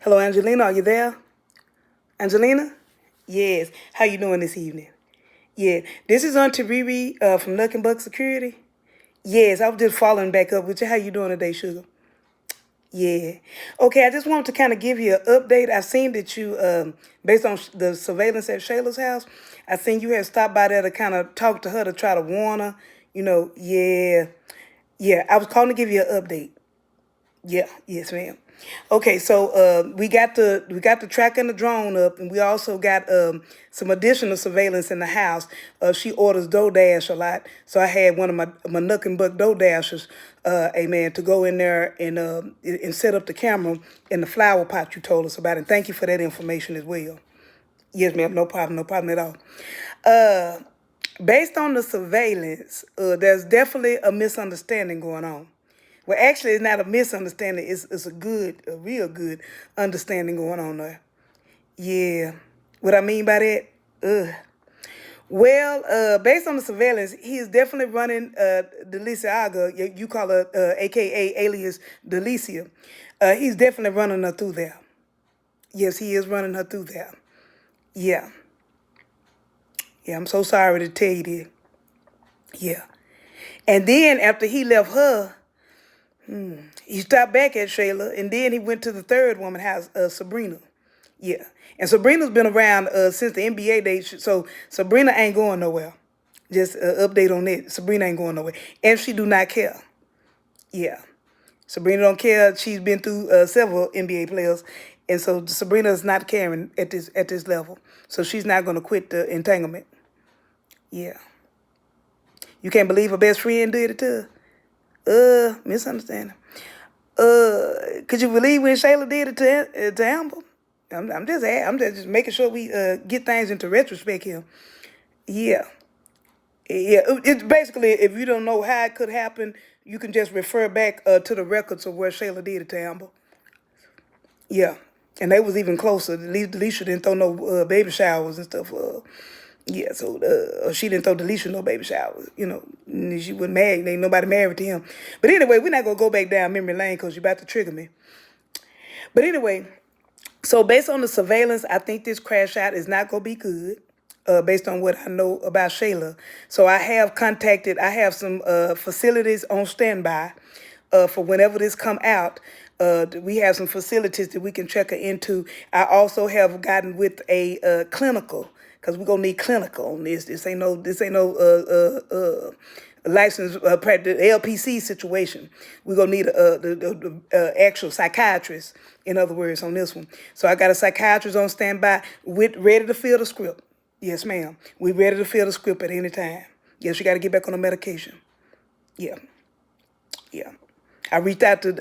Hello, Angelina. Are you there? Angelina? Yes. How you doing this evening? Yeah. This is Auntie Riri from Knuck Buck Security. Yes, I was just following back up with you. How you doing today, sugar? Yeah. Okay, I just wanted to kind of give you an update. I seen that you, based on the surveillance at Shayla's house, I seen you had stopped by there to kind of talk to her to try to warn her. Yeah. Yeah, I was calling to give you an update. Yeah, yes, ma'am. Okay, so we got the track and the drone up, and we also got some additional surveillance in the house. She orders DoorDash a lot, so I had one of my Knuck and Buck DoorDashers, amen, to go in there and set up the camera in the flower pot you told us about, and thank you for that information as well. Yes, ma'am, no problem at all. Uh, Based on the surveillance, there's definitely a misunderstanding going on. Well, actually, it's not a misunderstanding. It's a real good understanding going on there. Yeah. What I mean by that? Ugh. Well, based on the surveillance, he is definitely running Deliciaga. You call her, AKA alias Delicia. He's definitely running her through there. Yes, he is running her through there. Yeah. Yeah, I'm so sorry to tell you this. Yeah. And then after he left her, he stopped back at Shayla, and then he went to the third woman house, Sabrina. Yeah, and Sabrina's been around since the NBA days, so Sabrina ain't going nowhere. Just update on that. Sabrina ain't going nowhere, and she do not care. Yeah, Sabrina don't care. She's been through several NBA players, and so Sabrina is not caring at this level. So she's not going to quit the entanglement. Yeah, you can't believe her best friend did it to her. Misunderstanding. Could you believe when Shayla did it to Amber? I'm just making sure we get things into retrospect here. Yeah, yeah. It's basically, if you don't know how it could happen, you can just refer back to the records of where Shayla did it to Amber. Yeah, and they was even closer. Delisha didn't throw no baby showers and stuff. Yeah, so she didn't throw Delisha no baby showers. And she wasn't married. Ain't nobody married to him. But anyway, we're not gonna go back down memory lane because you're about to trigger me. But anyway, so based on the surveillance, I think this crash out is not gonna be good. Based on what I know about Shayla, so I have some facilities on standby for whenever this come out. We have some facilities that we can check her into. I also have gotten with a clinical because we're gonna need clinical on this. This ain't no licensed practice LPC situation. We're gonna need the actual psychiatrist, in other words, on this one. So I got a psychiatrist on standby with ready to fill the script. Yes, ma'am. We ready to fill the script at any time. Yes, you got to get back on the medication. Yeah, yeah. I reached out to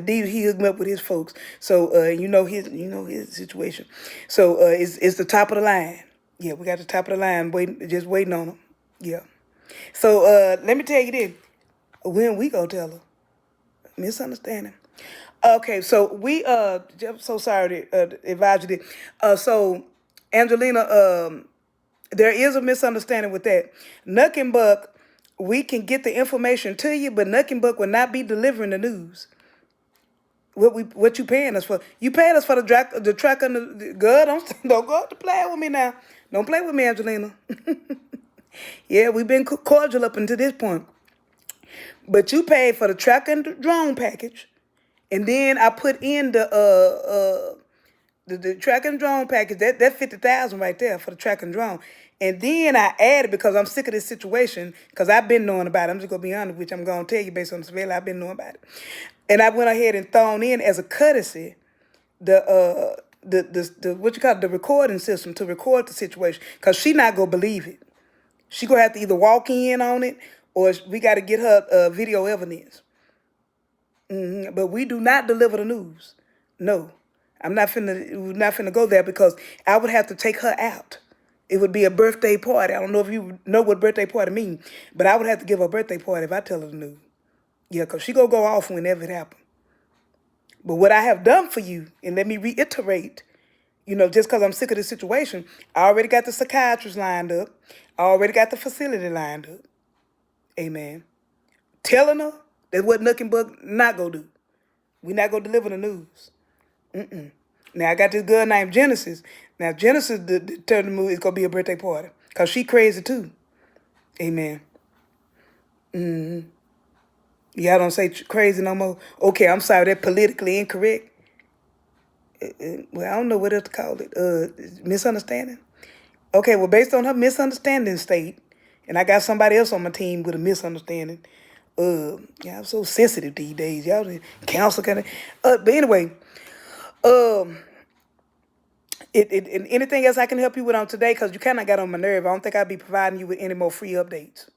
he hooked me up with his folks, so his situation. So it's the top of the line. Yeah, we got the top of the line, just waiting on him. Yeah. So let me tell you this: when we go tell her, misunderstanding. Okay, so I'm so sorry to advise you this. So Angelina, there is a misunderstanding with that. Knuck and Buck, we can get the information to you, but Knuck and Buck will not be delivering the news. What you paying us for? You paying us for the track and the girl. Don't go to play with me now. Don't play with me, Angelina. Yeah, we've been cordial up until this point, but you paid for the track and the drone package, and then I put in the track and drone package, that 50,000 right there for the track and drone. And then I added, because I'm sick of this situation, because I've been knowing about it. I'm just gonna be honest with you. I'm gonna tell you based on the surveillance, I've been knowing about it. And I went ahead and thrown in as a courtesy the what you call it, the recording system to record the situation. Cause she not gonna believe it. She gonna have to either walk in on it or we gotta get her video evidence. But we do not deliver the news. No. We're not finna go there because I would have to take her out. It would be a birthday party. I don't know if you know what birthday party means, but I would have to give her a birthday party if I tell her the news. Yeah, because she gonna go off whenever it happens. But what I have done for you, and let me reiterate, just because I'm sick of this situation, I already got the psychiatrist lined up. I already got the facility lined up. Amen. Telling her that what Knuck and Buck not gonna do. We not gonna deliver the news. Now I got this girl named Genesis. Now Genesis determined the mood it's gonna be a birthday party. Cause she crazy too. Amen. Y'all don't say crazy no more. Okay, I'm sorry, that politically incorrect. Well, I don't know what else to call it. Misunderstanding. Okay, well, based on her misunderstanding state, and I got somebody else on my team with a misunderstanding. Yeah, I'm so sensitive these days. Y'all counsel kind of. But anyway, um, anything else I can help you with on today? Cause you kind of got on my nerve. I don't think I'll be providing you with any more free updates.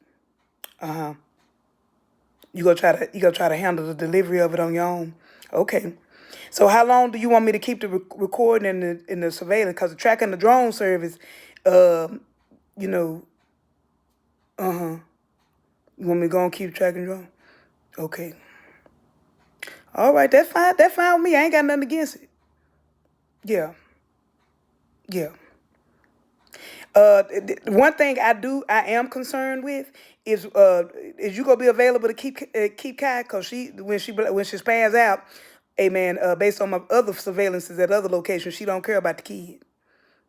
You gonna try to handle the delivery of it on your own. Okay. So how long do you want me to keep the recording in the surveillance? Cause the tracking the drone service, um, you know, you want me to go and keep tracking drone? Okay. All right, that's fine. That's fine with me. I ain't got nothing against it. Yeah, yeah. One thing I am concerned with is you gonna be available to keep Kai? Cause when she spans out, hey man, based on my other surveillances at other locations, she don't care about the kid.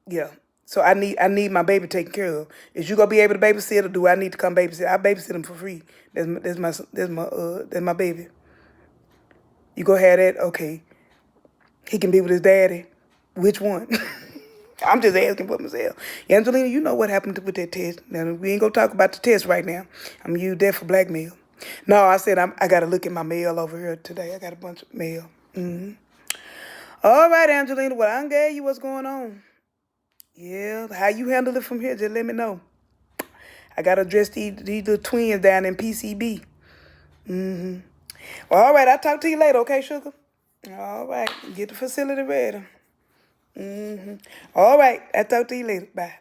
Yeah. So I need my baby taken care of. Is you gonna be able to babysit, or do I need to come babysit? I babysit him for free. That's my baby. You go have that? Okay. He can be with his daddy. Which one? I'm just asking for myself. Angelina, you know what happened with that test. Now, we ain't gonna talk about the test right now. I'm gonna use that for blackmail. No, I said I gotta look at my mail over here today. I got a bunch of mail. All right, Angelina. Well, I gave you what's going on. Yeah, how you handle it from here, just let me know. I gotta address these little twins down in PCB. Well, all right, I'll talk to you later, okay, sugar? All right, get the facility ready. All right, I'll talk to you later. Bye.